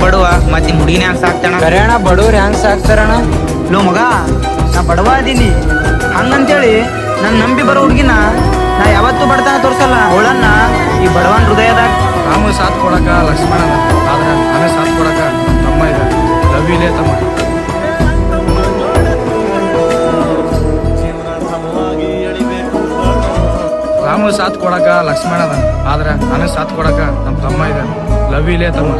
ಬಡವ ಮತ್ ನಿಮ್ ಹುಡುಗಿನ ಹ್ಯಾಂಗ ಸಾಕ್ತಾನ? ಕರೆಯಣ ಬಡವ್ರು ಹೆಂಗ್ ಸಾಕ್ತಾರಣ? ಲೋ ಮಗ, ನಾ ಬಡವ ಅದೀನಿ ಹಂಗಂತೇಳಿ ನನ್ ನಂಬಿ ಬರೋ ಹುಡುಗಿನ ನಾ ಯಾವತ್ತೂ ಬಡತನ ತೋರ್ಸಲ್ಲ. ಅವಳನ್ನ ಈ ಬಡವನ್ ಹೃದಯದಾಗ ರಾಮ ಸಾಥ್ ಕೊಡಕ ಲಕ್ಷ್ಮಣ ಆದ್ರೆ ನನಗೆ ಸಾಥ್ ಕೊಡಕ ತಮ್ಮ ಇದೆ. ಲವ್ ಇಲ್ಲೇ ತಮ್ಮ. ರಾಮ ಸಾಥ್ ಕೊಡಕ ಲಕ್ಷ್ಮಣ ಆದ್ರೆ ನನಗೆ ಸಾಥ್ ಕೊಡಕ ನಮ್ಮ ತಮ್ಮ ಇದೆ. ಲವ್ ಇಲ್ಲೇ ತಮ್ಮ.